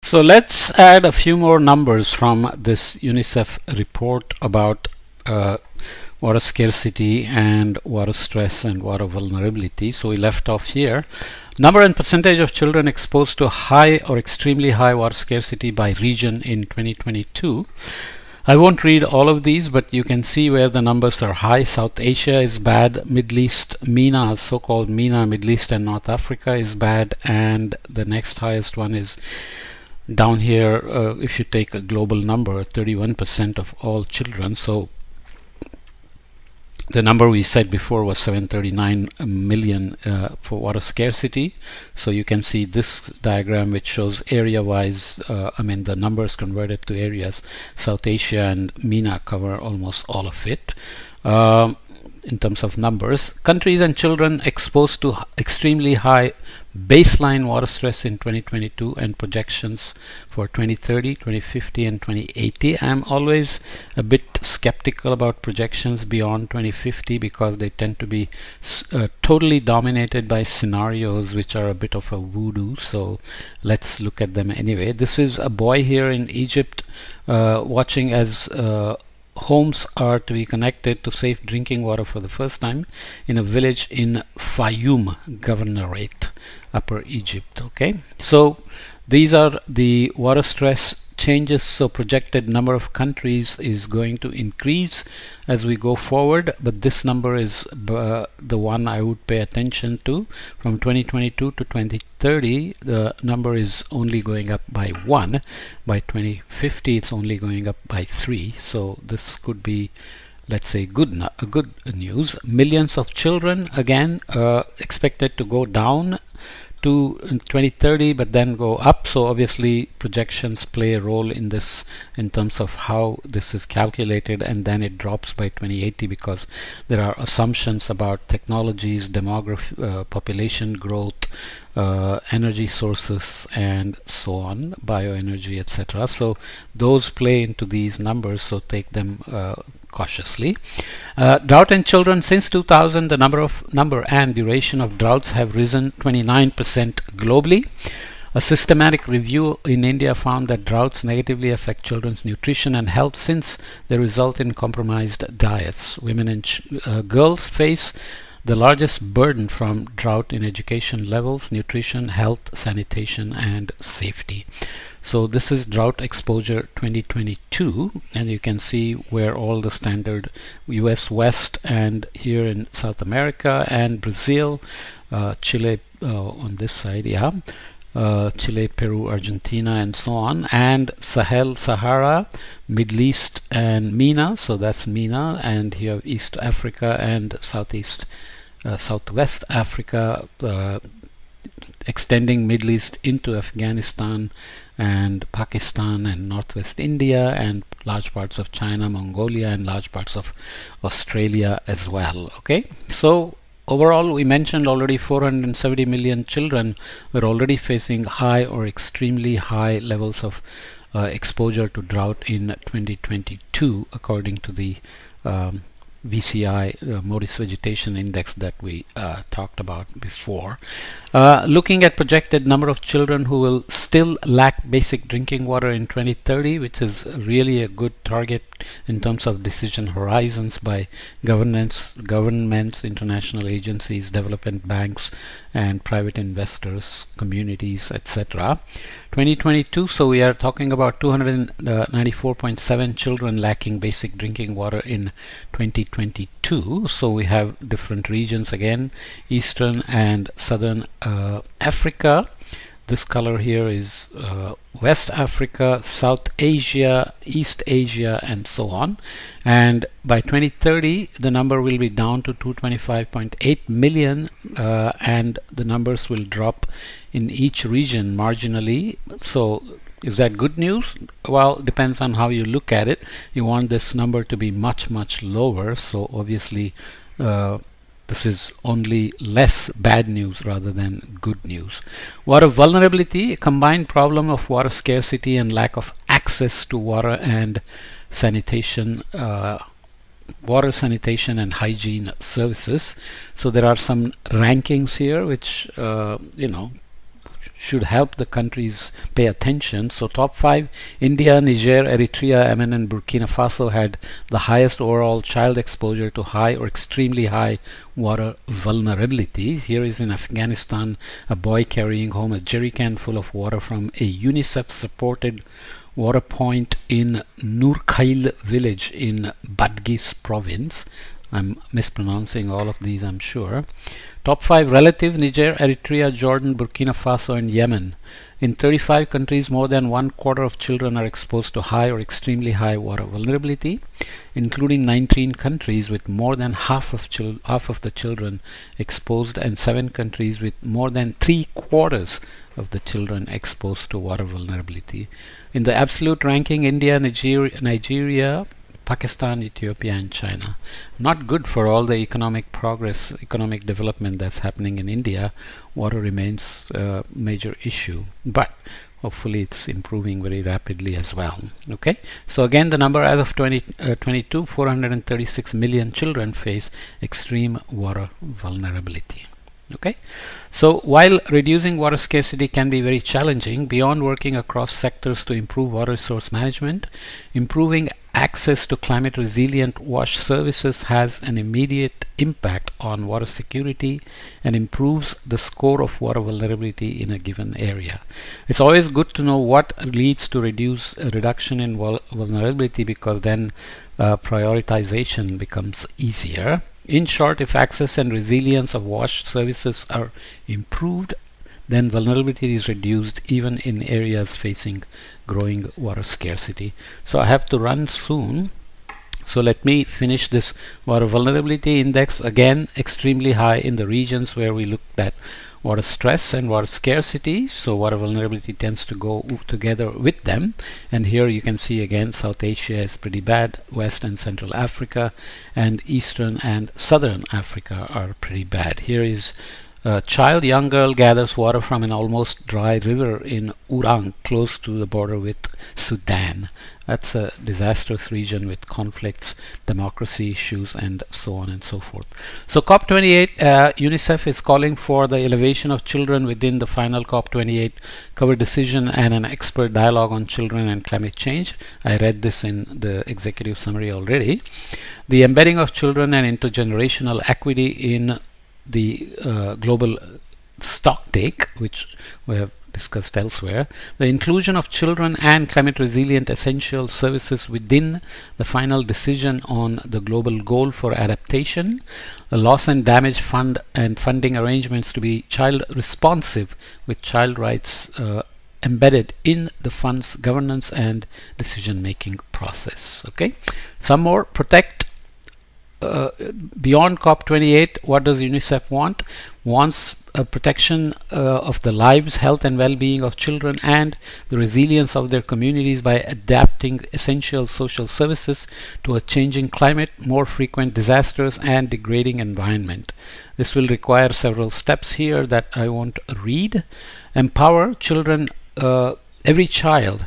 So let's add a few more numbers from this UNICEF report about water scarcity and water stress and water vulnerability. So we left off here. Number and percentage of children exposed to high or extremely high water scarcity by region in 2022. I won't read all of these, but you can see where the numbers are high. South Asia is bad. Middle East, MENA, so-called MENA, Middle East and North Africa is bad. And the next highest one is down here, if you take a global number, 31% of all children. So the number we said before was 739 million for water scarcity. So you can see this diagram which shows area-wise, the numbers converted to areas. South Asia and MENA cover almost all of it. In terms of numbers, countries and children exposed to extremely high baseline water stress in 2022 and projections for 2030, 2050 and 2080. I'm always a bit skeptical about projections beyond 2050 because they tend to be totally dominated by scenarios which are a bit of a voodoo. So let's look at them anyway. This is a boy here in Egypt watching as homes are to be connected to safe drinking water for the first time in a village in Fayoum Governorate, Upper Egypt. Okay, so these are the water stress changes. So projected number of countries is going to increase as we go forward, but this number is the one I would pay attention to. From 2022 to 2030, the number is only going up by 1. By 2050, it's only going up by 3. So this could be, let's say, good news. Millions of children again expected to go down to 2030 but then go up. So obviously projections play a role in this in terms of how this is calculated, and then it drops by 2080 because there are assumptions about technologies, demography, population growth, energy sources and so on, bioenergy, etc. So those play into these numbers, so take them cautiously. Drought in children since 2000, the number and duration of droughts have risen 29% globally. A systematic review in India found that droughts negatively affect children's nutrition and health since they result in compromised diets. Women and girls face the largest burden from drought in education levels, nutrition, health, sanitation and safety. So this is drought exposure 2022, and you can see where all the standard US West and here in South America and Brazil, Chile on this side, Chile, Peru, Argentina and so on, and Sahel, Sahara, Middle East and MENA, so that's MENA, and here East Africa and Southwest Africa, extending Middle East into Afghanistan and Pakistan and Northwest India and large parts of China, Mongolia and large parts of Australia as well. Okay, so overall we mentioned already 470 million children were already facing high or extremely high levels of exposure to drought in 2022 according to the VCI, Moody's Vegetation Index that we talked about before. Looking at projected number of children who will still lack basic drinking water in 2030, which is really a good target in terms of decision horizons by governments, international agencies, development banks and private investors, communities, etc. 2022, so we are talking about 294.7 children lacking basic drinking water in 2022. So we have different regions again, Eastern and Southern Africa. This color here is West Africa, South Asia, East Asia and so on. And by 2030 the number will be down to 225.8 million and the numbers will drop in each region marginally. So is that good news? Well, depends on how you look at it. You want this number to be much lower, so obviously this is only less bad news rather than good news. Water vulnerability, a combined problem of water scarcity and lack of access to water and sanitation, water sanitation and hygiene services. So there are some rankings here which should help the countries pay attention. So top 5: India, Niger, Eritrea, Yemen and Burkina Faso had the highest overall child exposure to high or extremely high water vulnerability. Here is in Afghanistan a boy carrying home a jerry can full of water from a UNICEF supported water point in Nurkhail village in Badghis province. I'm mispronouncing all of these, I'm sure. Top 5: relative: Niger, Eritrea, Jordan, Burkina Faso and Yemen. In 35 countries, more than 1/4 of children are exposed to high or extremely high water vulnerability, including 19 countries with more than half of the children exposed, and 7 countries with more than 3/4 of the children exposed to water vulnerability. In the absolute ranking, India, Nigeria, Pakistan, Ethiopia and China. Not good for all the economic progress, economic development that's happening in India. Water remains a major issue, but hopefully it's improving very rapidly as well. Okay, so again the number as of 2022, 436 million children face extreme water vulnerability. Okay, so while reducing water scarcity can be very challenging, beyond working across sectors to improve water resource management, improving access to climate resilient wash services has an immediate impact on water security and improves the score of water vulnerability in a given area. It's always good to know what leads to reduction in vulnerability, because then prioritization becomes easier. In short, if access and resilience of wash services are improved, then vulnerability is reduced even in areas facing growing water scarcity. So I have to run soon. So let me finish this water vulnerability index. Again, extremely high in the regions where we looked at water stress and water scarcity. So water vulnerability tends to go together with them. And here you can see again South Asia is pretty bad, West and Central Africa, and Eastern and Southern Africa are pretty bad. Here is a young girl gathers water from an almost dry river in Urang, close to the border with Sudan. That's a disastrous region with conflicts, democracy issues, and so on and so forth. So COP28, UNICEF is calling for the elevation of children within the final COP28 cover decision and an expert dialogue on children and climate change. I read this in the executive summary already. The embedding of children and intergenerational equity in the global stocktake, which we have discussed elsewhere, the inclusion of children and climate resilient essential services within the final decision on the global goal for adaptation, the loss and damage fund and funding arrangements to be child responsive with child rights embedded in the fund's governance and decision making process. Okay, some more. Protect. Beyond COP28, what does UNICEF want? Wants a protection of the lives, health and well-being of children and the resilience of their communities by adapting essential social services to a changing climate, more frequent disasters and degrading environment. This will require several steps here that I won't read. Empower every child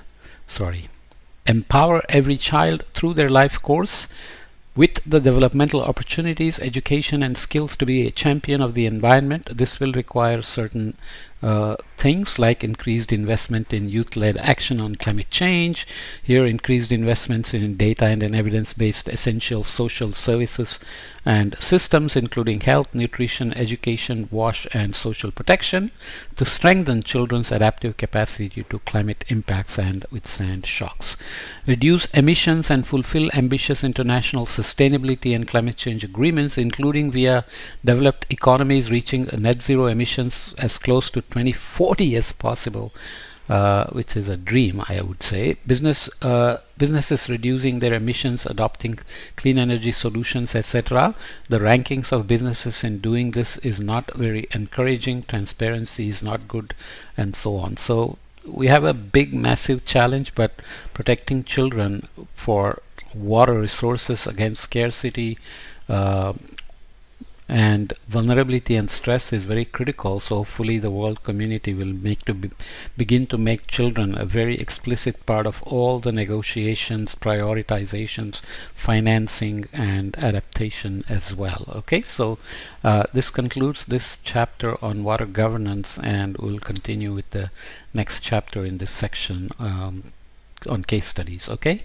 through their life course with the developmental opportunities, education and skills to be a champion of the environment. This will require certain things like increased investment in youth-led action on climate change. Here, increased investments in data and in evidence-based essential social services and systems, including health, nutrition, education, wash and social protection, to strengthen children's adaptive capacity to climate impacts and withstand shocks. Reduce emissions and fulfill ambitious international sustainability and climate change agreements, including via developed economies reaching net zero emissions as close to 2040 as possible, which is a dream, I would say. Businesses reducing their emissions, adopting clean energy solutions, etc. The rankings of businesses in doing this is not very encouraging. Transparency is not good, and so on. So we have a big, massive challenge, but protecting children for water resources against scarcity and vulnerability and stress is very critical. So hopefully the world community will begin to make children a very explicit part of all the negotiations, prioritizations, financing, and adaptation as well. Okay, so this concludes this chapter on water governance, and we'll continue with the next chapter in this section on case studies. Okay.